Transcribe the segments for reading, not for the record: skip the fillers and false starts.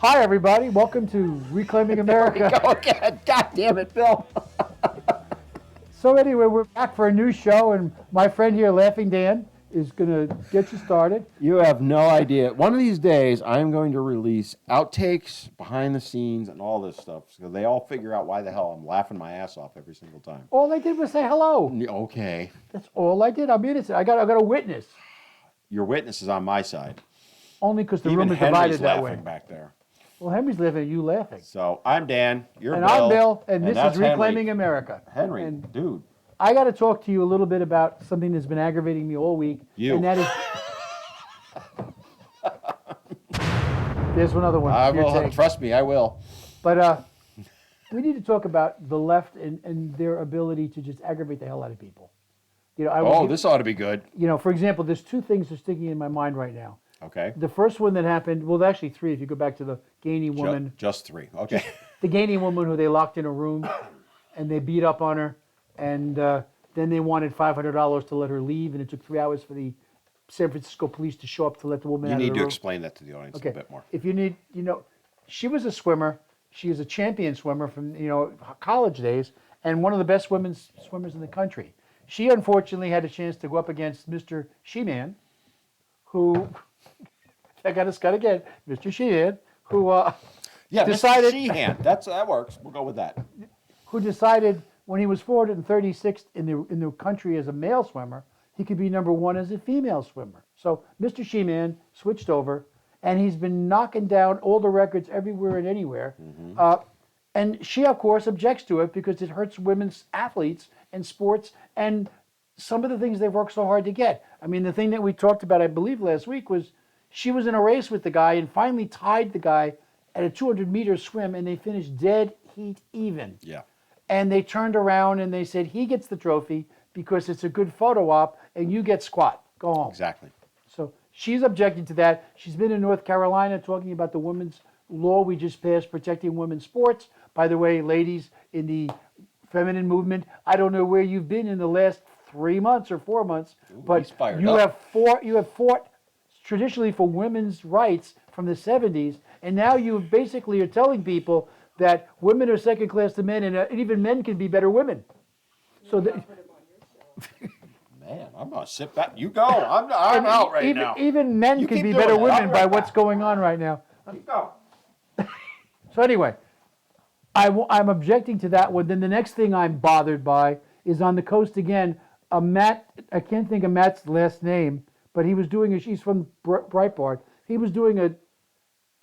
Hi, everybody. Welcome to Reclaiming America. Go again. God damn it, Bill. So anyway, we're back for a new show, and my friend here, Laughing Dan, is going to get you started. You have no idea. One of these days, I'm going to release outtakes, behind the scenes, and all this stuff. So they all figure out why the hell I'm laughing my ass off every single time. All I did was say hello. Okay. That's all I did. I'm innocent. I got a witness. Your witness is on my side. Only because the Even room is Henry's divided that laughing way. back there. Well, Henry's laughing at you laughing. So I'm Dan. You're And Bill. I'm Bill, and this that's is Reclaiming Henry. America. Henry, And dude. I got to talk to you a little bit about something that's been aggravating me all week. You. And that is... There's one other one. I Your will. take. Trust me, I will. But we need to talk about the left and their ability to just aggravate the hell out of people. You know, This ought to be good. You know, for example, there's two things that are sticking in my mind right now. Okay. The first one that happened, well, actually three. If you go back to the Gainey woman, Just three. Okay. the Gainey woman who they locked in a room, and they beat up on her, and then they wanted $500 to let her leave, and it took 3 hours for the San Francisco police to show up to let the woman You out of need the to room. explain that to the audience Okay. a bit more. If you need, she was a swimmer. She is a champion swimmer from, college days and one of the best women's swimmers in the country. She unfortunately had a chance to go up against Mr. She-Man, who, I got to scut again, Mr. She-Man, who decided, Mr. Sheehan. That works. We'll go with that. who decided when he was 436th in the country as a male swimmer, he could be number one as a female swimmer. So Mr. She-Man switched over, and he's been knocking down all the records everywhere and anywhere. And she, of course, objects to it because it hurts women's athletes and sports and some of the things they've worked so hard to get. I mean, the thing that we talked about, I believe, last week was she was in a race with the guy and finally tied the guy at a 200-meter swim, and they finished dead heat even. Yeah. And they turned around and they said, he gets the trophy because it's a good photo op and you get squat. Go home. Exactly. So she's objecting to that. She's been in North Carolina talking about the women's law we just passed protecting women's sports. By the way, ladies in the feminine movement, I don't know where you've been in the last 3 months or 4 months, but you have fought traditionally for women's rights from the 70s, and now you basically are telling people that women are second class to men, and even men can be better women. So Man, I'm going to sit back. You go. I'm out right now. Even men You can keep be doing better it. I'll women be by right what's back. going on right now. Keep going. So anyway, I'm objecting to that one. Then the next thing I'm bothered by is on the coast again. Matt, I can't think of Matt's last name, but he was doing he's from Breitbart. He was doing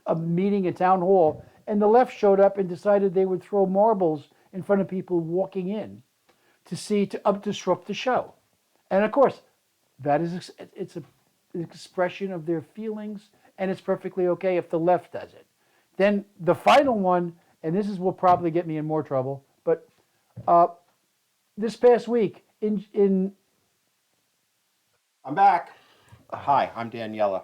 a meeting at town hall, and the left showed up and decided they would throw marbles in front of people walking in to disrupt the show. And of course, it's an expression of their feelings, and it's perfectly okay if the left does it. Then the final one, and this will probably get me in more trouble, but this past week in I'm back. Hi, I'm Daniella.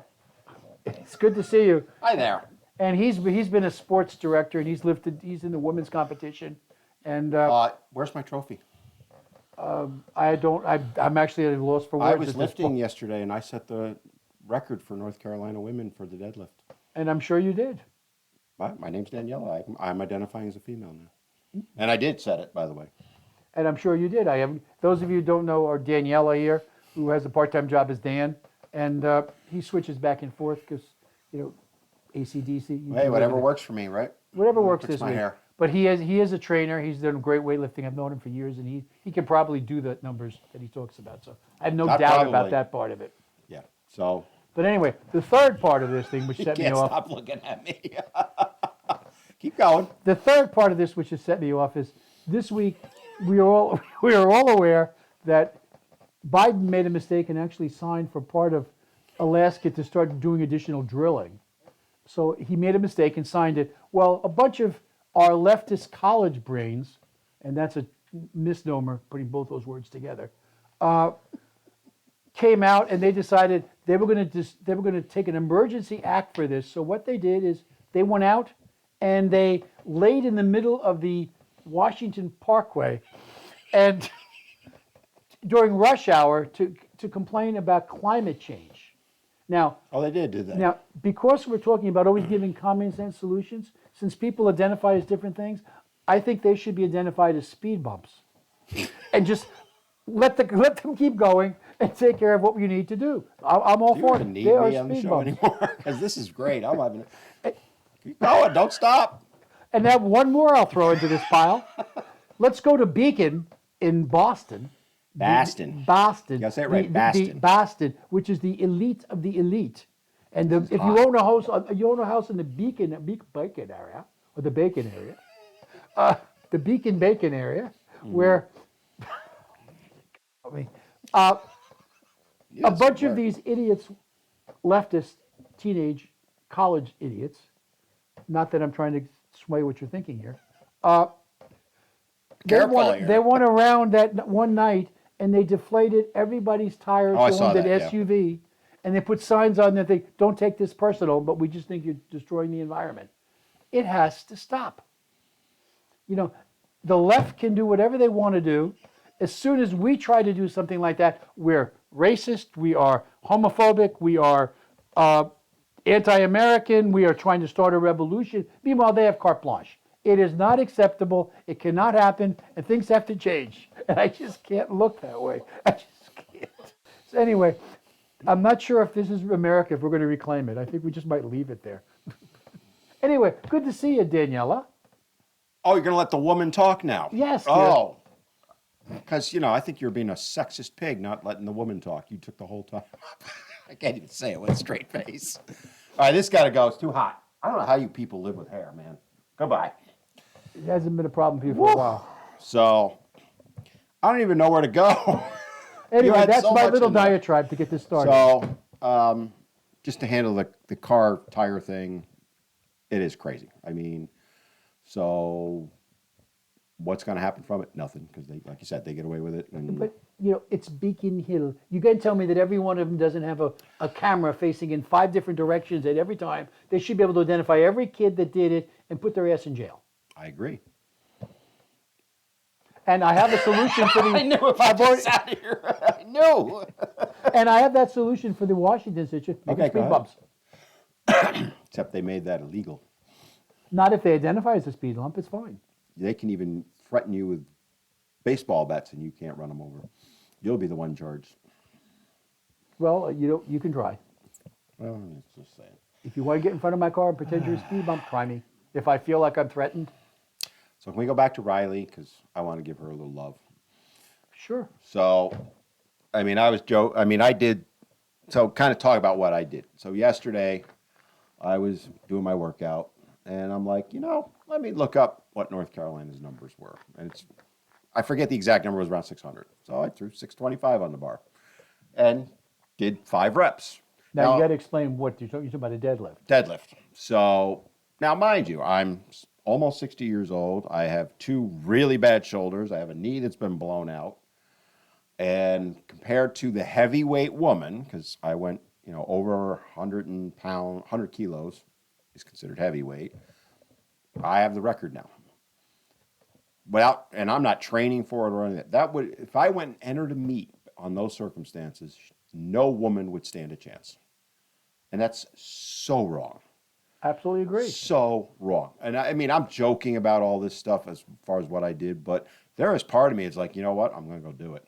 it's good to see you. Hi there. And he's been a sports director, and he's in the women's competition, and Where's my trophy? I'm actually at a loss for words. I at was this lifting point. yesterday, and I set the record for North Carolina women for the deadlift. And I'm sure you did. My name's Daniella. I'm identifying as a female now. And I did set it, by the way. And I'm sure you did. Those of you who don't know are Daniella here, who has a part-time job as Dan, and he switches back and forth because, AC/DC. Hey, whatever works for me, right? Whatever works Fix this my week. hair. But he is a trainer. He's done great weightlifting. I've known him for years, and he can probably do the numbers that he talks about. So I have no Not doubt probably. about that part of it. Yeah. So But anyway, the third part of this thing, which you set me can't off. stop looking at me. Keep going. The third part of this, which has set me off, is this week we are all aware that Biden made a mistake and actually signed for part of Alaska to start doing additional drilling. So he made a mistake and signed it. Well, a bunch of our leftist college brains, and that's a misnomer, putting both those words together, came out and they decided they were going to take an emergency act for this. So what they did is they went out and they laid in the middle of the Washington Parkway, and during rush hour to complain about climate change. Now, Oh, they did, did they? now, because we're talking about always giving common sense solutions, since people identify as different things, I think they should be identified as speed bumps, and just let them keep going and take care of what you need to do. I'm all Do you for even it. need They are me on the speed show bumps. anymore? Because this is great. I'm having. Keep going. Don't stop. And now one more I'll throw into this pile. Let's go to Beacon in Boston. Boston. Boston. You gotta say it right, The Boston. Boston, which is the elite of the elite. And if you hot. own a house, in the Bacon area, or the Bacon area, the Beacon Bacon area, where I mean, a Yes, bunch of where? these idiots, leftist, teenage, college idiots. Not that I'm trying to sway what you're thinking here. Careful here. They went around that one night and they deflated everybody's tires Oh, I who saw owned an that, yeah. SUV, and they put signs on that they don't take this personal, but we just think you're destroying the environment. It has to stop. You know, the left can do whatever they want to do. As soon as we try to do something like that, we're racist, we are homophobic, we are anti-American, we are trying to start a revolution. Meanwhile, they have carte blanche. It is not acceptable, it cannot happen, and things have to change. And I just can't look that way. I just can't. So anyway, I'm not sure if this is America, if we're going to reclaim it. I think we just might leave it there. Anyway, good to see you, Daniella. Oh, you're gonna let the woman talk now? Yes, dear. Oh, because I think you're being a sexist pig, not letting the woman talk. You took the whole time. I can't even say it with a straight face. All right, this got to go. It's too hot. I don't know how you people live with hair, man. Goodbye. It hasn't been a problem for you for a while. So, I don't even know where to go. Anyway, had that's so my much little in there. diatribe to get this started. So, just to handle the car tire thing, it is crazy. I mean, so what's going to happen from it? Nothing, because they, like you said, they get away with it. And But it's Beacon Hill. You can tell me that every one of them doesn't have a camera facing in 5 different directions at every time. They should be able to identify every kid that did it and put their ass in jail. I agree. And I have a solution for the. I knew if I just sat here, I knew. And I have that solution for the Washington situation. Make Okay, it go speed ahead. bumps. Except they made that illegal. Not if they identify as a speed bump. It's fine. They can even threaten you with baseball bats, and you can't run them over. You'll be the one charged. Well, you can try. Well, I'm just saying. If you want to get in front of my car and pretend you're a speed bump, try me. If I feel like I'm threatened, So can we go back to Riley, because I want to give her a little love. sure. So, I mean, I did. So, kind of talk about what I did. So yesterday, I was doing my workout, and I'm like, let me look up what North Carolina's numbers were, and I forget the exact number. It was around 600. So I threw 625 on the bar, and did 5 reps. Now you got to explain what you're talking about a deadlift. Deadlift. So now, mind you, I'm almost 60 years old. I have 2 really bad shoulders. I have a knee that's been blown out. And compared to the heavyweight woman, because I went, over 100 kilos is considered heavyweight. I have the record now. And I'm not training for it or anything. If I went and entered a meet on those circumstances, no woman would stand a chance. And that's so wrong. Absolutely agree. So wrong. And I mean, I'm joking about all this stuff as far as what I did, but there is part of me, it's like, you know what? I'm going to go do it.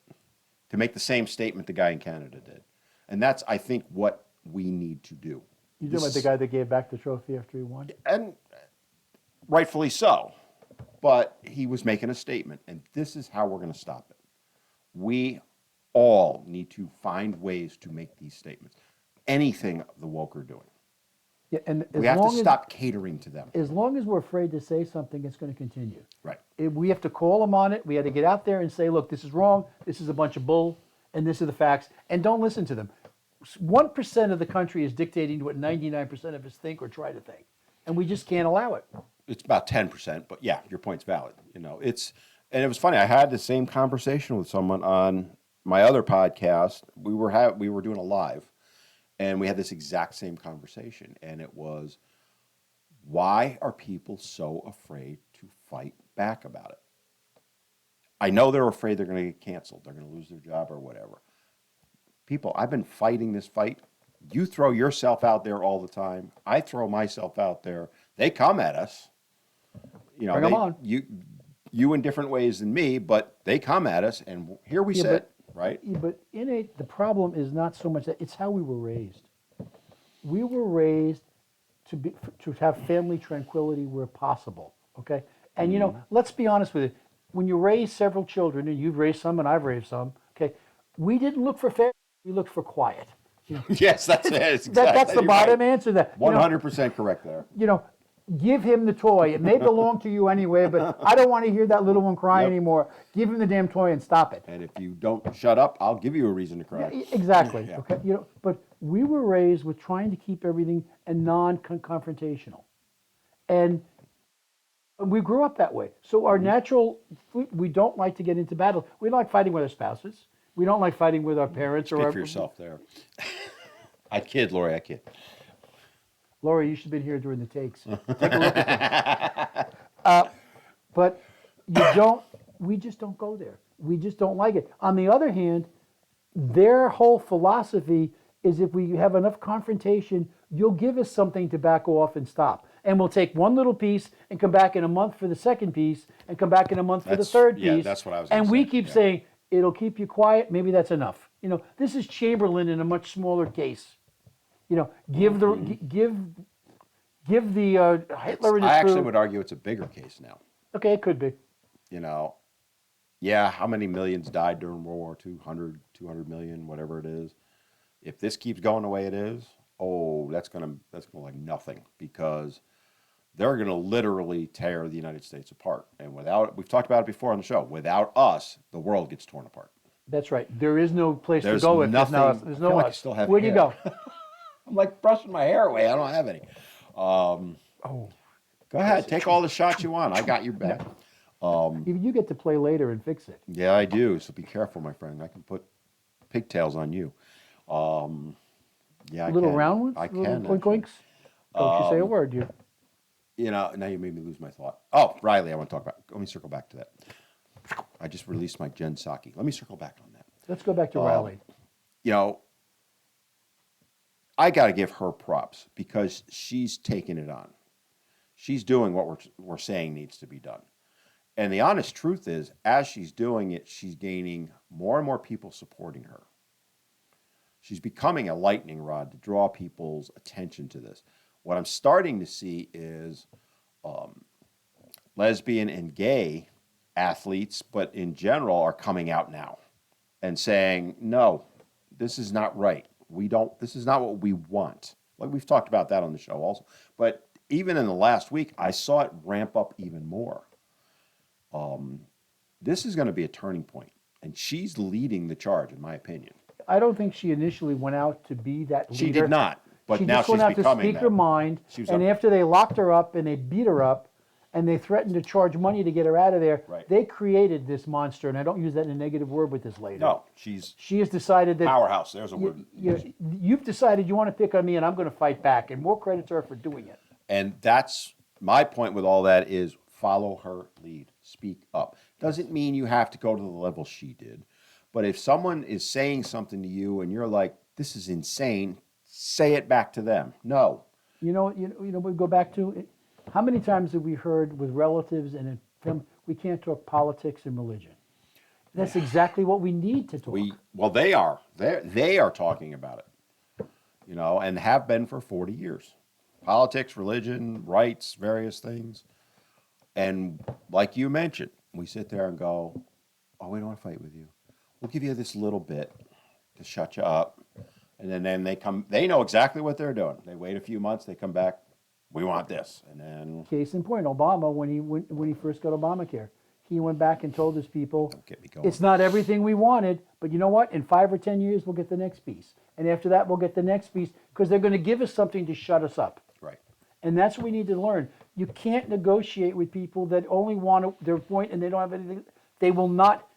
To make the same statement the guy in Canada did. And that's, I think, what we need to do. You talking about the guy that gave back the trophy after he won? And rightfully so. But he was making a statement, and this is how we're going to stop it. We all need to find ways to make these statements. Anything the woke are doing. Yeah, and We have to stop catering to them. As long as we're afraid to say something, it's going to continue. Right. We have to call them on it. We have to get out there and say, look, this is wrong. This is a bunch of bull, and this are the facts. And don't listen to them. 1% of the country is dictating to what 99% of us think or try to think. And we just can't allow it. It's about 10%, but yeah, your point's valid. And it was funny. I had the same conversation with someone on my other podcast. We were doing a live, and we had this exact same conversation. And it was, why are people so afraid to fight back about it? I know they're afraid they're going to get canceled. They're going to lose their job or whatever. People, I've been fighting this fight You throw yourself out there all the time. I throw myself out there. They come at us. You know, Bring 'em on. you in different ways than me, but they come at us, and here we Yeah, sit, right? Yeah, but the problem is not so much that, it's how we were raised. We were raised to have family tranquility where possible. Okay, and let's be honest with you. When you raise several children, and you've raised some, and I've raised some, okay, we didn't look for family. We looked for quiet. Yes, that's it. It's That's the you're bottom right. answer. That 100% correct there. give him the toy. It may belong to you anyway, but I don't want to hear that little one cry Yep. anymore. Give him the damn toy and stop it. And if you don't shut up, I'll give you a reason to cry. Exactly. Yeah. Okay. But we were raised with trying to keep everything non-confrontational, and we grew up that way. So our natural, we don't like to get into battle. We don't like fighting with our spouses. We don't like fighting with our parents or Speak our. for yourself there. I kid, Lori, I kid. Laura, you should have been here during the takes. Take a look at them. But we just don't go there. We just don't like it. On the other hand, their whole philosophy is if we have enough confrontation, you'll give us something to back off and stop. And we'll take one little piece and come back in a month for the second piece and come back in a month for the third piece. Yeah, that's what I was gonna And we say, keep yeah. saying, it'll keep you quiet, maybe that's enough. This is Chamberlain in a much smaller case. Give the Hitler and his I actually crew. would argue it's a bigger case now. Okay, it could be. Yeah, how many millions died during World War II? 100, 200 million, whatever it is. If this keeps going the way it is, that's gonna like nothing, because they're gonna literally tear the United States apart. And we've talked about it before on the show, without us, the world gets torn apart. That's right. There is no place There's to go if nothing. there's I no feel like I us. still have Where do you hair. go? I'm like brushing my hair away. I don't have any. Oh, Go ahead, take all the shots you want. I got your back. you get to play later and fix it. Yeah, I do. So be careful, my friend. I can put pigtails on you. Yeah, I Little can. round ones? I Little can. Oink actually. oinks? Don't you say a word, you. Now you made me lose my thought. Oh, Riley, I want to talk about. Let me circle back to that. I just released my Jen Psaki. Let me circle back on that. Let's go back to Riley. I got to give her props because she's taking it on. She's doing what we're saying needs to be done. And the honest truth is, as she's doing it, she's gaining more and more people supporting her. She's becoming a lightning rod to draw people's attention to this. What I'm starting to see is lesbian and gay athletes, but in general, are coming out now and saying, no, this is not right. This is not what we want. Like we've talked about that on the show also. But even in the last week, I saw it ramp up even more. This is going to be a turning point, and she's leading the charge, in my opinion. I don't think she initially went out to be that leader. She did not, but She now just went she's out to becoming speak that. her mind, and after they locked her up and they beat her up, and they threatened to charge money to get her out of there, Right. they created this monster, and I don't use that in a negative word with this lady. No, She has decided that powerhouse. There's a word. you've decided you want to pick on me, and I'm going to fight back, and more credit to her for doing it. And that's my point with all that is follow her lead. Speak up. Doesn't mean you have to go to the level she did. But if someone is saying something to you and you're like, this is insane, say it back to them. No. We go back to it. How many times have we heard with relatives and in family, we can't talk politics and religion? That's exactly what we need to talk. Well, they are. They are talking about it, and have been for 40 years. Politics, religion, rights, various things. And like you mentioned, we sit there and go, oh, we don't want to fight with you. We'll give you this little bit to shut you up. And then they come, they know exactly what they're doing. They wait a few months, they come back, we want this. And then... Case in point, Obama, when he first got Obamacare, he went back and told his people, Don't get me going. it's not everything we wanted, but you know what? In 5 or 10 years, we'll get the next piece. And after that, we'll get the next piece, because they're going to give us something to shut us up. Right. And that's what we need to learn. You can't negotiate with people that only want their point and they don't have anything. They will not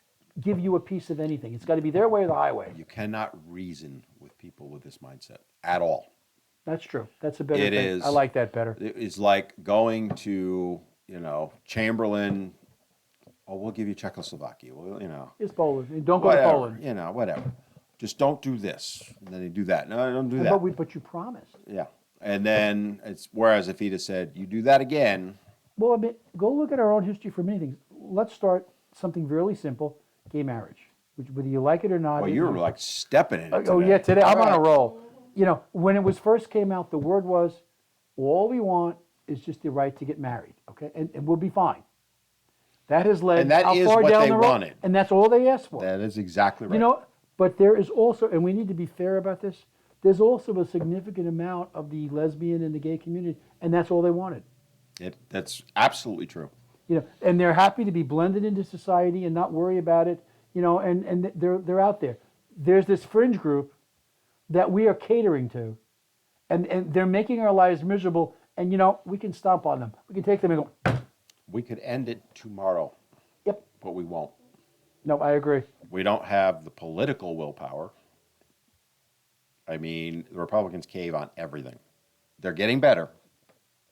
give you a piece of anything. It's got to be their way or the highway. You cannot reason with people with this mindset at all. That's true. That's a better It thing. is. I like that better. It is like going to, Chamberlain. Oh, we'll give you Czechoslovakia. Well, It's Poland. Don't go whatever, to Poland. whatever. just don't do this. And then they do that. No, don't do that. But you promised. Yeah. And then whereas if he'd have said, you do that again, Well, I mean, go look at our own history for many things. Let's start something really simple: gay marriage. Which, whether you like it or not. well, you were like stepping in it Oh today. yeah, today I'm on a All right. roll. You know, when it was first came out, the word was, all we want is just the right to get married, okay, and we'll be fine. That has led And that how is far what down they the road, wanted. and that's all they asked for. That is exactly right. You know, but there is also, and we need to be fair about this. There's also a significant amount of the lesbian and the gay community, and that's all they wanted. That's absolutely true. You know, and they're happy to be blended into society and not worry about it. You know, and they're out there. There's this fringe group that we are catering to, and they're making our lives miserable. And you know, we can stomp on them. We can take them and go, We could end it tomorrow, yep. but we won't. No, I agree. We don't have the political willpower. I mean, the Republicans cave on everything. They're getting better.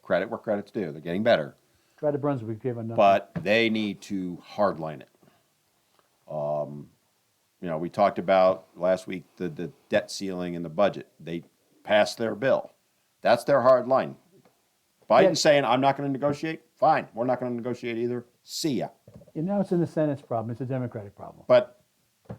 Credit where credit's due. They're getting better. Try to Brunswick gave on nothing. But they need to hardline it. You know, we talked about last week the debt ceiling in the budget. They passed their bill. That's their hard line. Biden's saying, I'm not going to negotiate. Fine. We're not going to negotiate either. See ya. You know, it's in the Senate's problem. It's a Democratic problem. But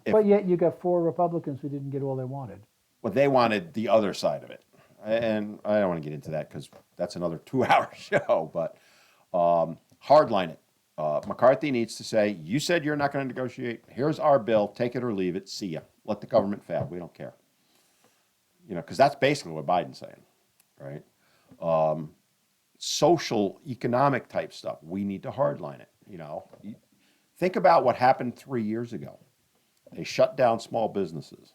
But yet you got 4 Republicans who didn't get all they wanted. well, they wanted the other side of it. And I don't want to get into that because that's another 2-hour show. But hardline it. McCarthy needs to say, you said you're not going to negotiate. Here's our bill. Take it or leave it. See ya. Let the government fail. We don't care. You know, because that's basically what Biden's saying, right? Social, economic type stuff. We need to hardline it. You know, think about what happened 3 years ago. They shut down small businesses.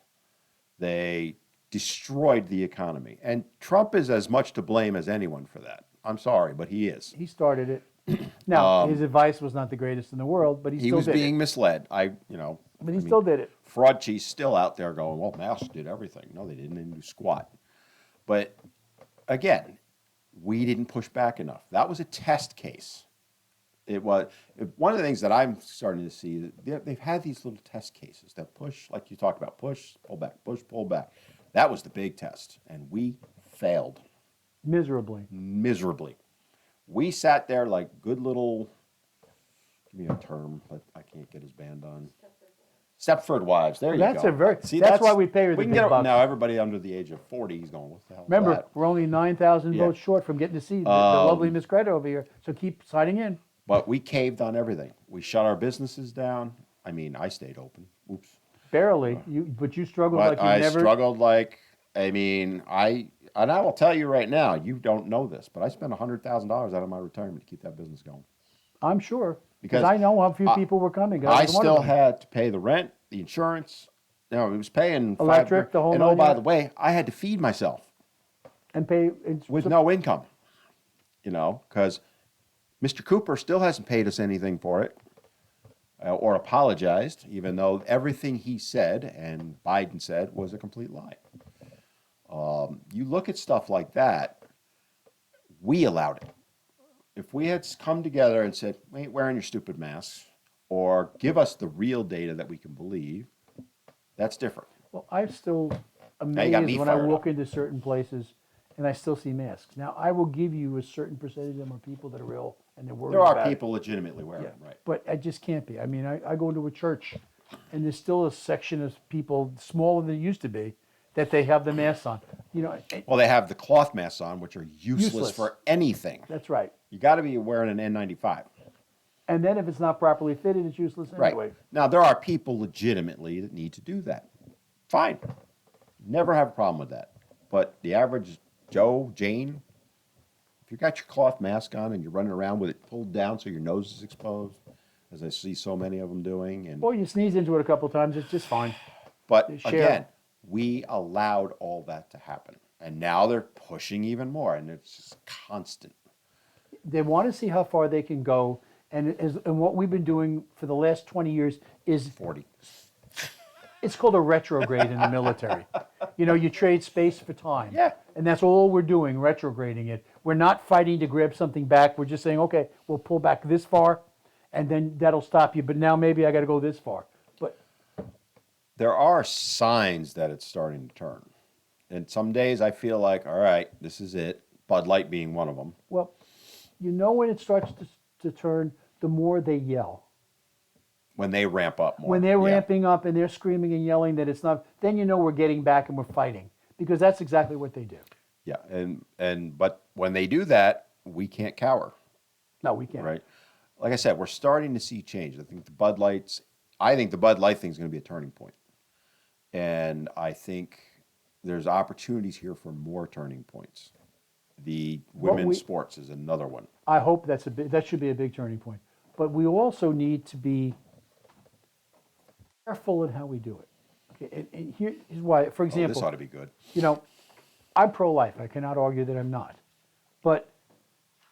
They destroyed the economy. And Trump is as much to blame as anyone for that. I'm sorry, but he is. He started it. Now, his advice was not the greatest in the world, but he still was did being it. misled. But he still did it. Fraud cheese still out there going, well, masks did everything. No, they didn't. They didn't do squat. But again, we didn't push back enough. That was a test case. It was one of the things that I'm starting to see. They've had these little test cases that push, like you talked about, push, pull back, push, pull back. That was the big test, and we failed Miserably. miserably. We sat there like good little, give me a term, but I can't get his band on. Stepford wives. There you That's go. a very. See, that's why we pay her the we can big get bucks. now. Everybody under the age of 40 is going, what the hell? Remember, is that? we're only 9,000 Yeah. votes short from getting to see the lovely Miss Greta over here. So keep signing in. But we caved on everything. We shut our businesses down. I mean, I stayed open. Oops. Barely. But you struggled But like you I never. struggled like, I mean, and I will tell you right now, you don't know this, but I spent $100,000 out of my retirement to keep that business going. I'm sure. Because Because I know how few people were coming. I was one of still them. had to pay the rent, the insurance. No, it was paying Electric, the whole And oh, nine by yards. the way, I had to feed myself And pay. with no income. You know, because Mr. Cooper still hasn't paid us anything for it or apologized, even though everything he said and Biden said was a complete lie. You look at stuff like that, we allowed it. If we had come together and said, we ain't wearing your stupid masks, or give us the real data that we can believe, that's different. Well, I'm still you got amazed me when I fired walk up. into certain places and I still see masks. Now, I will give you a certain percentage of them are people that are ill and they're worried There are about it. people legitimately wearing Yeah, them, right? but I just can't be. I mean, I go into a church, and there's still a section of people smaller than it used to be that they have the masks on. You know, Well, they have the cloth masks on, which are useless Useless. for anything. that's right. You got to be wearing an N95. And then if it's not properly fitted, it's useless anyway. Right. Now, there are people legitimately that need to do that. Fine. Never have a problem with that. But the average Joe, Jane, if you got your cloth mask on and you're running around with it pulled down so your nose is exposed, as I see so many of them doing, and Or you sneeze into it a couple times, it's just fine. but share. again, we allowed all that to happen. And now they're pushing even more, and it's just constant. They want to see how far they can go. And what we've been doing for the last 20 years is 40. it's called a retrograde in the military. You know, you trade space for time. Yeah. And that's all we're doing, retrograding it. We're not fighting to grab something back. We're just saying, okay, we'll pull back this far, and then that'll stop you. But now maybe I got to go this far. But there are signs that it's starting to turn. And some days I feel like, all right, this is it. Bud Light being one of them. Well, you know when it starts to turn, the more they yell. When they ramp up more. When they're Yeah. ramping up and they're screaming and yelling that it's not, then you know we're getting back and we're fighting, because that's exactly what they do. Yeah, but when they do that, we can't cower, No, we can't. right? Like I said, we're starting to see change. I think the Bud Light thing is going to be a turning point. And I think there's opportunities here for more turning points. The women's sports is another one. I hope that should be a big turning point. But we also need to be careful in how we do it. Okay, and here's why. For Oh, example, this ought to be good. I'm pro-life. I cannot argue that I'm not. But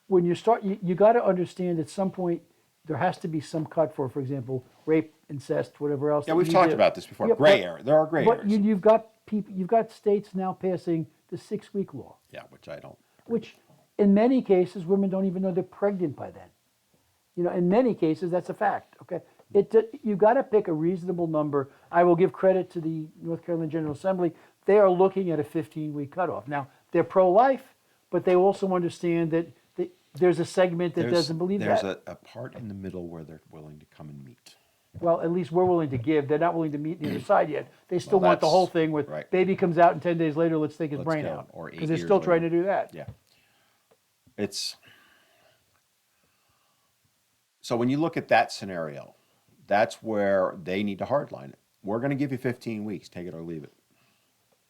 when you start, you got to understand at some point there has to be some cut for example, rape, incest, whatever else. Yeah, that we've you talked do. about this before. Yeah, Gray area. There are gray But areas. you've got states now passing the 6-week law, Yeah, which I don't. which in many cases women don't even know they're pregnant by then. In many cases that's a fact. Okay, you've got to pick a reasonable number. I will give credit to the North Carolina General Assembly. They are looking at a 15-week cutoff. Now they're pro-life, but they also understand that there's a segment that doesn't believe that. There's a part in the middle where they're willing to come and meet. Well, at least we're willing to give. They're not willing to meet the other side yet. They still Well, want the whole that's thing with right. baby comes out and 10 days later, let's take his Let's brain kill out. him, or 8 Because they're years still trying later. to do that. Yeah. So when you look at that scenario, that's where they need to hardline it. We're going to give you 15 weeks, take it or leave it.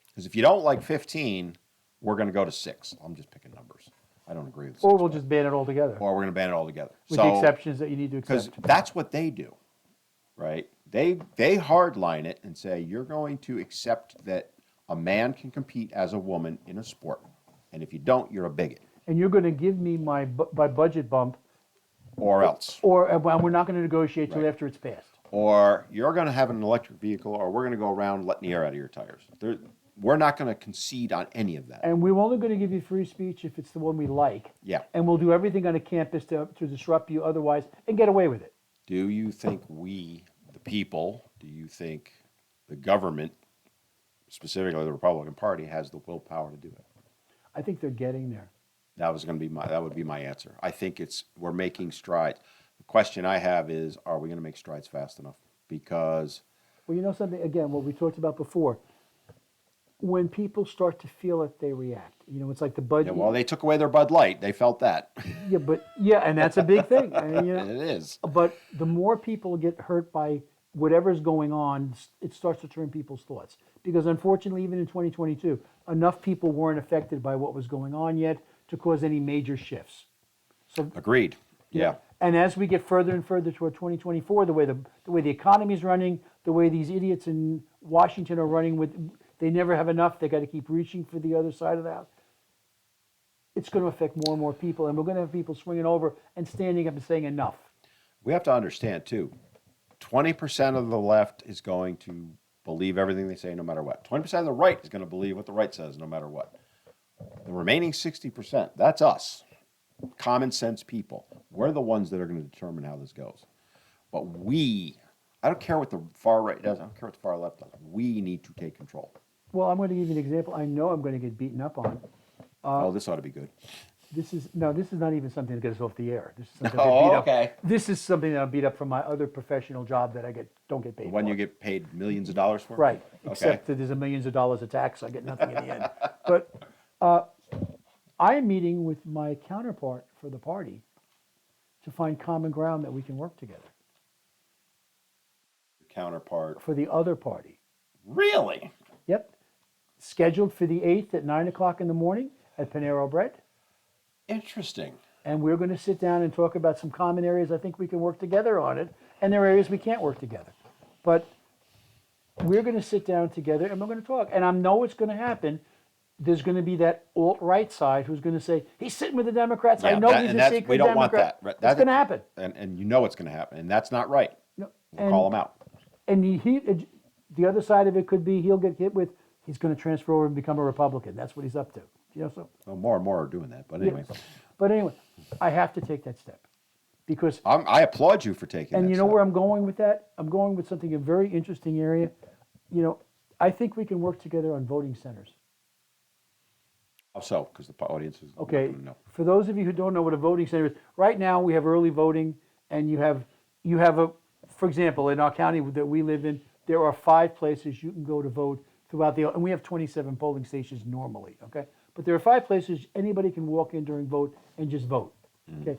Because if you don't like 15, we're going to go to 6. I'm just picking numbers. I don't agree with 6. Or we'll just ban it altogether. Or we're going to ban it altogether. With the exceptions that you need to Because accept. that's what they do, right? They hardline it and say, you're going to accept that a man can compete as a woman in a sport. And if you don't, you're a bigot. And you're going to give me my budget bump, Or else. or we're not going to negotiate till Right. after it's passed. Or you're going to have an electric vehicle, or we're going to go around letting the air out of your tires. We're not going to concede on any of that. And we're only going to give you free speech if it's the one we like. Yeah. And we'll do everything on a campus to disrupt you otherwise and get away with it. Do you think we, the people, do you think the government, specifically the Republican Party, has the willpower to do it? I think they're getting there. That would be my answer. I think we're making strides. The question I have is, are we going to make strides fast enough? Because Well, you know something, again, what we talked about before, when people start to feel it, they react. It's like the budget. well, they took away their Bud Light. They felt that. And that's a big thing. It is. But the more people get hurt by whatever's going on, it starts to turn people's thoughts. Because unfortunately, even in 2022, enough people weren't affected by what was going on yet to cause any major shifts. So Agreed. Yeah. And as we get further and further toward 2024, the way the economy's running, the way these idiots in Washington are running they never have enough. They got to keep reaching for the other side of the house. It's going to affect more and more people, and we're going to have people swinging over and standing up and saying enough. We have to understand, too, 20% of the left is going to believe everything they say no matter what. 20% of the right is going to believe what the right says no matter what. The remaining 60%, that's us, common sense people. We're the ones that are going to determine how this goes. But I don't care what the far right does, I don't care what the far left does. We need to take control. Well, I'm going to give you an example. I know I'm going to get beaten up on. This ought to be good. This is not even something to get us off the air. This is something Okay. This is something that I'm beat up from my other professional job that I don't get paid The one for. you get paid millions of dollars for? Right, Okay. except that there's millions of dollars of tax, so I get nothing in the end. But I am meeting with my counterpart for the party to find common ground that we can work together. Counterpart. For the other party. Really? Yep. Scheduled for the 8th at 9 o'clock in the morning at Panero Bread. Interesting. And we're going to sit down and talk about some common areas I think we can work together on it, and there are areas we can't work together. But we're going to sit down together and we're going to talk. And I know it's going to happen. There's going to be that alt-right side who's going to say, he's sitting with the Democrats. I know he's a secret Democrat. We don't want that. It's going to happen. And you know it's going to happen. And that's not right. No, We'll call him out. And the other side of it could be he'll get hit with, he's going to transfer over and become a Republican. That's what he's up to. So Well, more and more are doing that. But anyway. yeah. But anyway, I have to take that step because. I applaud you for taking that And you know step. where I'm going with that? I'm going with something, a very interesting area. you know, I think we can work together on voting centers. Also, because the audience is not Okay, going to know. for those of you who don't know what a voting center is, right now we have early voting, and you have a, for example, in our county that we live in, there are 5 places you can go to vote throughout and we have 27 polling stations normally, okay? But there are 5 places anybody can walk in during vote and just vote, okay?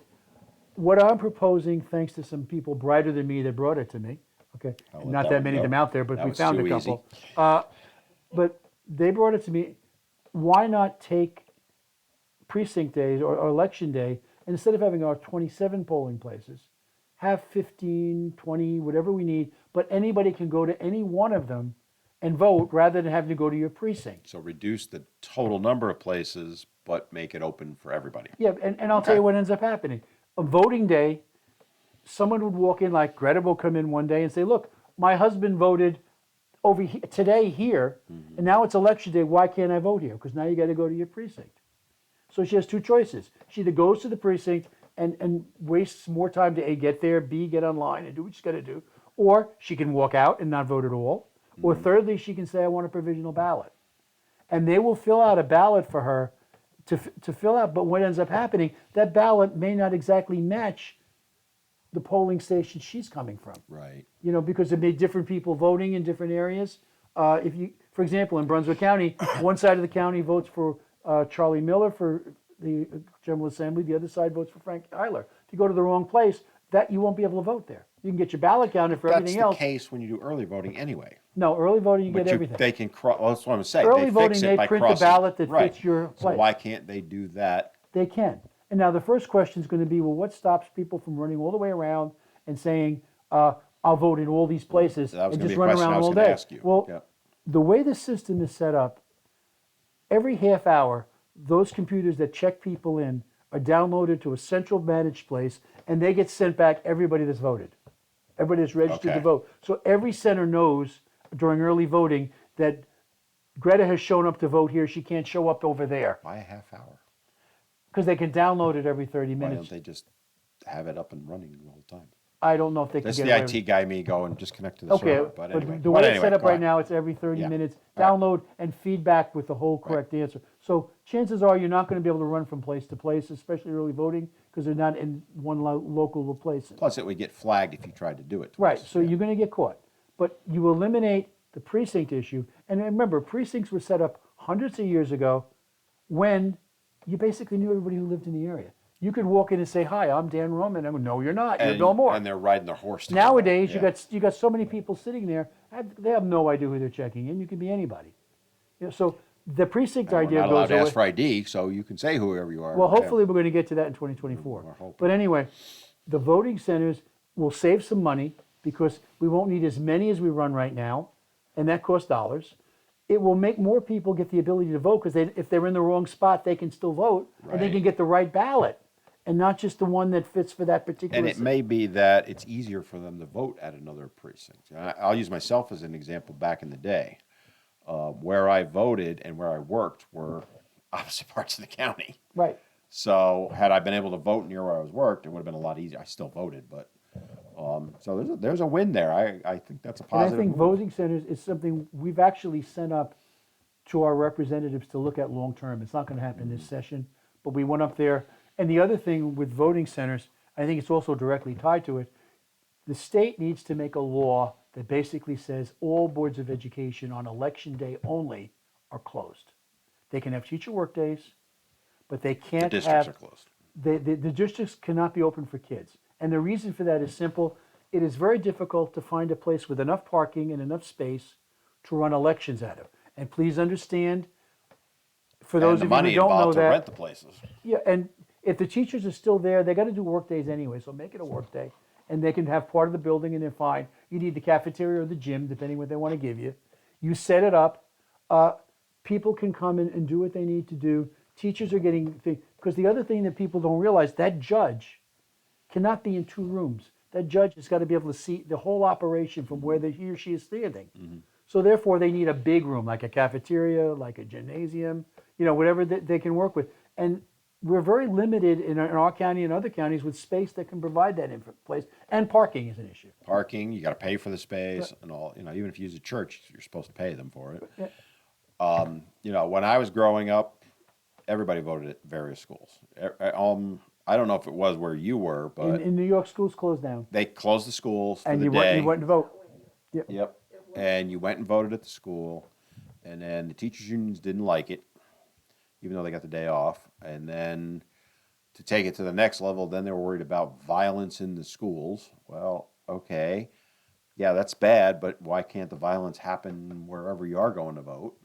What I'm proposing, thanks to some people brighter than me that brought it to me, okay? I'll And let not that that one many of go. them out there, but That we was found too a easy. couple. But they brought it to me, why not take precinct days or election day, and instead of having our 27 polling places, have 15, 20, whatever we need, but anybody can go to any one of them and vote rather than having to go to your precinct. So reduce the total number of places, but make it open for everybody. Yeah, and I'll tell you what ends up happening. A voting day, someone would walk in, like Greta will come in one day and say, look, my husband voted over today here, and now it's election day, why can't I vote here? Because now you got to go to your precinct. So she has 2 choices. She either goes to the precinct and wastes more time to A, get there, B, get online and do what she's got to do, or she can walk out and not vote at all, or thirdly, she can say, I want a provisional ballot. And they will fill out a ballot for her to fill out, but what ends up happening, that ballot may not exactly match the polling station she's coming from. Right. You know, because there may be different people voting in different areas. If you, for example, in Brunswick County, one side of the county votes for Charlie Miller for the General Assembly, the other side votes for Frank Eiler. If you go to the wrong place, that you won't be able to vote there. You can get your ballot counted for That's everything the else. case when you do early voting anyway. No, early voting you But get everything. they can cross. Well, that's what I'm saying. Early they voting, fix it they by print the crossing. ballot that Right. fits your So place. why can't they do that? They can. And now the first question is going to be, well, what stops people from running all the way around and saying, I'll vote in all these places That was and gonna just be a run question I around was all gonna day? ask you. Well, Yep. the way the system is set up, every half hour, those computers that check people in are downloaded to a central managed place, and they get sent back everybody that's voted. Everybody that's registered to Okay. vote. So every center knows during early voting that Greta has shown up to vote here. She can't show up over there Why a half hour? because they can download it every 30 Why minutes. don't they just have it up and running the whole time? I don't know if they can That's get the away IT with it. guy me going, just connect to the Okay, server. But anyway. the way But it's set anyway, up go right ahead. now, it's every 30 Yeah. minutes, All right. download and feedback with the whole correct answer. So chances are you're not going to be able to run from place to place, especially early voting, because they're not in one local place. Plus, it would get flagged if you tried to do it. Right, twice. so Yeah. you're going to get caught. But you eliminate the precinct issue. And remember, precincts were set up hundreds of years ago when you basically knew everybody who lived in the area. You could walk in and say, hi, I'm Dan Roman. I go, no, you're not. You're And, Bill Moore. and they're riding their horse. to go. Nowadays, Yeah. you got so many people sitting there, they have no idea who they're checking in. You can be anybody. You know, so the precinct And idea we're not allowed goes to away. ask for ID, so you can say whoever you are. Well, Yeah. hopefully we're going to get to that in 2024. We're hoping. But anyway, the voting centers will save some money because we won't need as many as we run right now, and that costs dollars. It will make more people get the ability to vote because if they're in the wrong spot, they can still vote and they Right. can get the right ballot and not just the one that fits for that particular. And it may be that it's easier for them to vote at another precinct. I'll use myself as an example. Back in the day, where I voted and where I worked were opposite parts of the county. Right. So had I been able to vote near where I was worked, it would have been a lot easier. I still voted, but so there's a win there. I think that's a And I positive. think move. voting centers is something we've actually sent up to our representatives to look at long term. It's not going to happen this session, but we went up there. And the other thing with voting centers, I think it's also directly tied to it. The state needs to make a law that basically says all boards of education on election day only are closed. They can have teacher work days, but they The can't districts have are closed. the districts cannot be open for kids. And the reason for that is simple. It is very difficult to find a place with enough parking and enough space to run elections out of. And please understand, for And those the of you money who don't know involved to that, rent the places. yeah, and if the teachers are still there, they got to do work days anyway, so make it a work day. And they can have part of the building and they're fine. You need the cafeteria or the gym, depending what they want to give you. You set it up. People can come in and do what they need to do. Teachers are getting things. Because the other thing that people don't realize, that judge cannot be in 2 rooms. That judge has got to be able to see the whole operation from where he or she is standing. So therefore, they need a big room, like a cafeteria, like a gymnasium, whatever they can work with. And we're very limited in our county and other counties with space that can provide that place, and parking is an issue. Parking, you got to pay for the space and all. Even if you use a church, you're supposed to pay them for it. When I was growing up, everybody voted at various schools. I don't know if it was where you were, but In New York, schools closed down, they closed the schools for and the you day. went to vote. Yep. Yep. And you went and voted at the school, and then the teachers' unions didn't like it, even though they got the day off. And then to take it to the next level, then they were worried about violence in the schools. Well, okay. Yeah, that's bad, but why can't the violence happen wherever you are going to vote?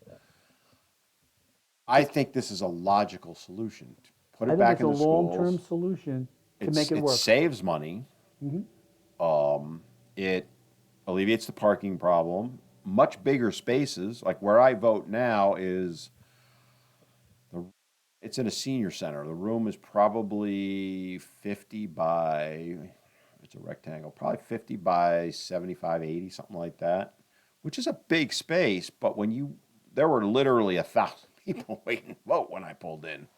I think this is a logical solution. Put I it think back it's in a the schools. long-term solution to make it It work. saves money. It alleviates the parking problem. Much bigger spaces, like where I vote now, it's in a senior center. The room is probably 50 by, it's a rectangle, probably 50 by 75, 80, something like that, which is a big space. But there were literally 1,000 people waiting to vote when I pulled in.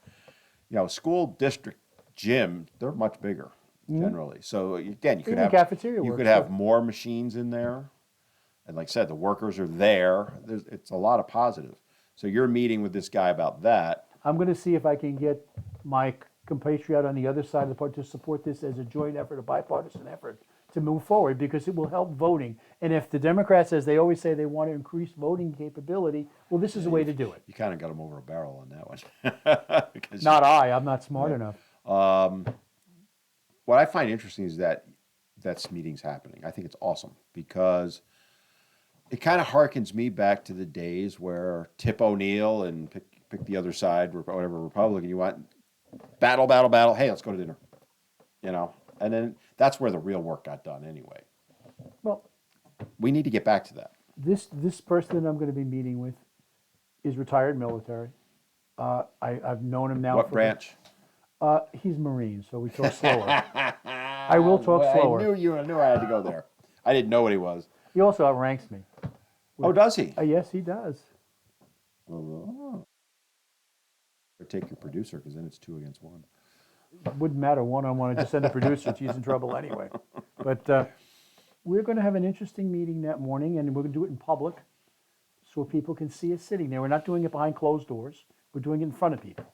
School district gym, they're much bigger generally. So again, Even cafeteria you works, could have too. more machines in there. And like I said, the workers are there. It's a lot of positive. So you're meeting with this guy about that. I'm going to see if I can get my compatriot on the other side of the party to support this as a joint effort, a bipartisan effort to move forward, because it will help voting. And if the Democrats, as they always say, they want to increase voting capability, well, this is a way to do it. You kind of got them over a barrel on that one. Because I'm not smart enough. what I find interesting is that meeting's happening. I think it's awesome because it kind of harkens me back to the days where Tip O'Neill and pick the other side, whatever Republican you want, battle. Hey, let's go to dinner. And then that's where the real work got done anyway. Well, We need to get back to that. this person that I'm going to be meeting with is retired military. I've known him now. What branch? He's Marine, so we talk slower. I will talk slower. I knew I had to go there. I didn't know what he was. He also outranks me. Oh, does he? Yes, he does. Oh. Or take your producer, because then it's 2 against 1. Wouldn't matter one-on-one. I just send the producer. She's in trouble anyway. But we're going to have an interesting meeting that morning, and we're going to do it in public so people can see us sitting there. We're not doing it behind closed doors. We're doing it in front of people.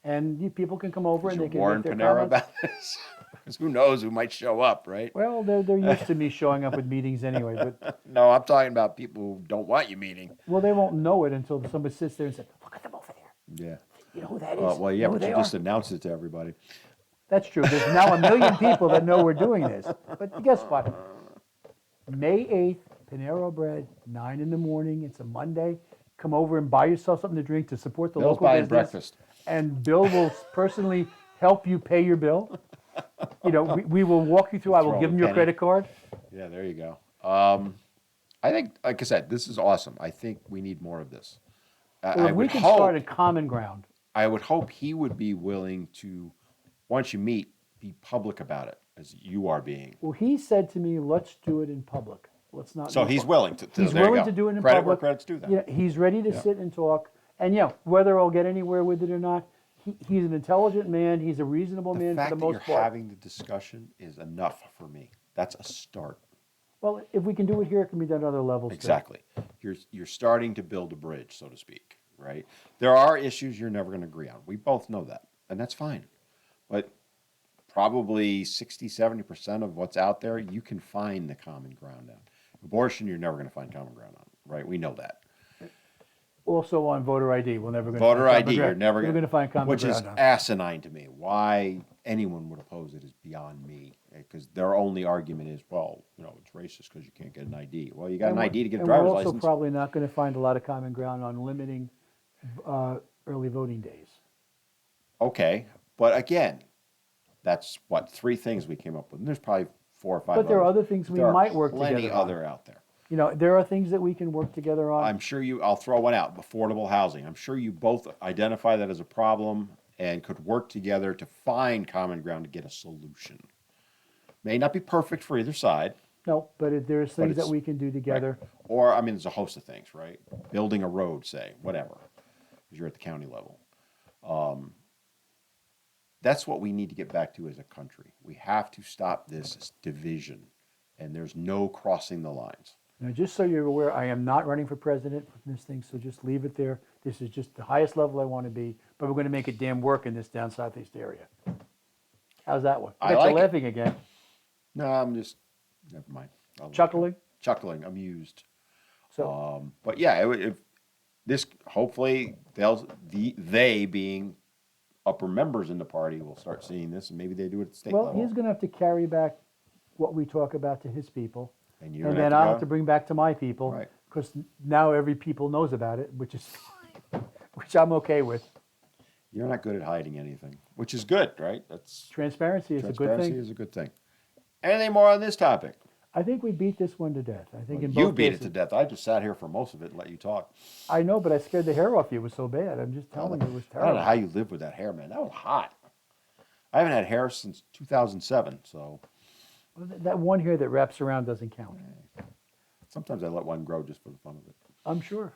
And people can come over and they can warn make their Panera comments. about this? Because who knows who might show up, right? Well, they're used to me showing up with meetings anyway. But No, I'm talking about people who don't want you meeting. well, they won't know it until somebody sits there and says, "Look at them over there. Yeah. You know who that is? Well, You yeah, know who but you they just are?" announced it to everybody. That's true. There's now 1 million people that know we're doing this. But guess what? May 8th, Panera Bread, 9 in the morning. It's a Monday. Come over and buy yourself something to drink to support the Bill's local buying business. breakfast. And Bill will personally help you pay your bill. We will walk you through. I will Throw give a him your penny. credit card. Yeah, there you go. I think, like I said, this is awesome. I think we need more of this. Well, I if we would can hope. start a common ground. I would hope he would be willing to, once you meet, be public about it, as you are being. Well, he said to me, let's do it in public. Let's not. So do he's it. willing to. He's there you willing go. to do it in Credit public. where credit's due then. Yeah, he's ready to Yeah. sit and talk. And whether I'll get anywhere with it or not, he's an intelligent man. He's a reasonable The man fact for the that you're most part. having the discussion is enough for me. That's a start. Well, if we can do it here, it can be done at other levels. too. Exactly. You're starting to build a bridge, so to speak, right? There are issues you're never going to agree on. We both know that, and that's fine. But probably 60, 70% of what's out there, you can find the common ground on. Abortion, you're never going to find common ground on, right? We know that. Also on voter ID, we're never going to Voter find ID, common you're ground. never We're going to find common which is ground on. asinine to me. Why anyone would oppose it is beyond me. Because their only argument is, well, it's racist because you can't get an ID. Well, you got an ID to get a driver's We're also license. probably not going to find a lot of common ground on limiting early voting days. Okay, but again, that's what 3 things we came up with. And there's probably 4 or 5. But there are others. other things we There are might work plenty together on. other out there. There are things that we can work together on. I'm sure I'll throw one out, affordable housing. I'm sure you both identify that as a problem and could work together to find common ground to get a solution. May not be perfect for either side. No, but there's things that it's- we can do together. Right. Or, there's a host of things, right? Building a road, say, whatever, because you're at the county level. That's what we need to get back to as a country. We have to stop this division, and there's no crossing the lines. Now, just so you're aware, I am not running for president from this thing, so just leave it there. This is just the highest level I want to be, but we're going to make it damn work in this down southeast area. How's that one? I Bet like you're it. laughing again. No, I'm just, never mind. Chuckling. Chuckling, amused. So But yeah, if this, hopefully they being upper members in the party will start seeing this, and maybe they do it at the state well, level. he's going to have to carry back what we talk about to his people, And you're and gonna then have to I'll go? have to bring back to my people, Right. because now every people knows about it, which is which I'm okay with. You're not good at hiding anything, which is good, right? That's Transparency is a good transparency thing. is a good thing. Anything more on this topic? I think we beat this one to death. I think in You both beat cases. it to death. I just sat here for most of it and let you talk. I know, but I scared the hair off you. It was so bad. I'm just telling you, it was I don't know terrible. how you live with that hair, man. That was hot. I haven't had hair since 2007, so That one hair that wraps around doesn't count. sometimes I let one grow just for the fun of it. I'm sure.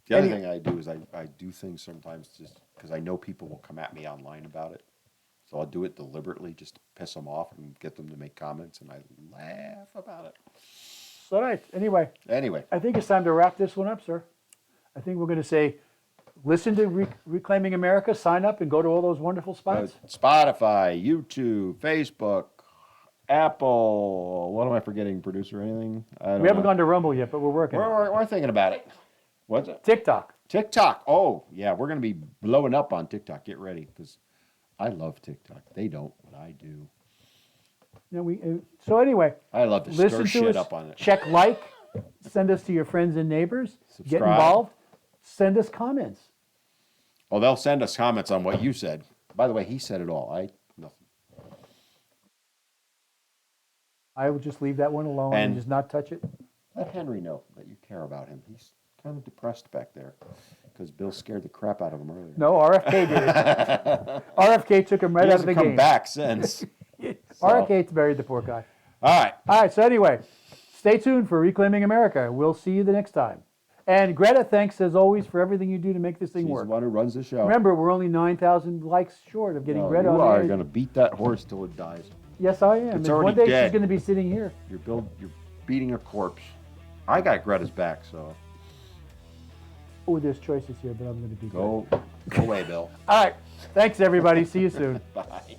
The other Any- thing I do is I do things sometimes just because I know people will come at me online about it. So I'll do it deliberately just to piss them off and get them to make comments, and I laugh about it. So, all right. Anyway, Anyway, I think it's time to wrap this one up, sir. I think we're going to say, listen to Reclaiming America, sign up, and go to all those wonderful spots. Spotify, YouTube, Facebook, Apple. What am I forgetting, producer? Anything? I don't We haven't know. gone to Rumble yet, but we're working. on it. We're thinking about it. What's it? TikTok. TikTok. Oh, yeah, we're going to be blowing up on TikTok. Get ready, because I love TikTok. They don't, but I do. Now so anyway, I love to listen stir to shit us, up on it. check like, send us to your friends and neighbors, get Subscribe. involved, send us comments. Oh, they'll send us comments on what you said. By the way, he said it all. Nothing. I would just leave that one alone and And- just not touch it. Let Henry know that you care about him. He's kind of depressed back there because Bill scared the crap out of him earlier. No, RFK did it. RFK took him right He out of the hasn't come game. back since. RFK buried the poor guy. All right. All right, so anyway, stay tuned for Reclaiming America. We'll see you the next time. And Greta, thanks as always for everything you do to make this thing She's work. the one who runs the show. Remember, we're only 9,000 likes short of getting No, Greta you on the are air. going to beat that horse till it dies. Yes, I am. It's And already one day dead. she's going to be sitting here. You're beating a corpse. I got Greta's back, so Oh, there's choices here, but I'm going to be good. go away, Bill. All right. Thanks, everybody. See you soon. Bye.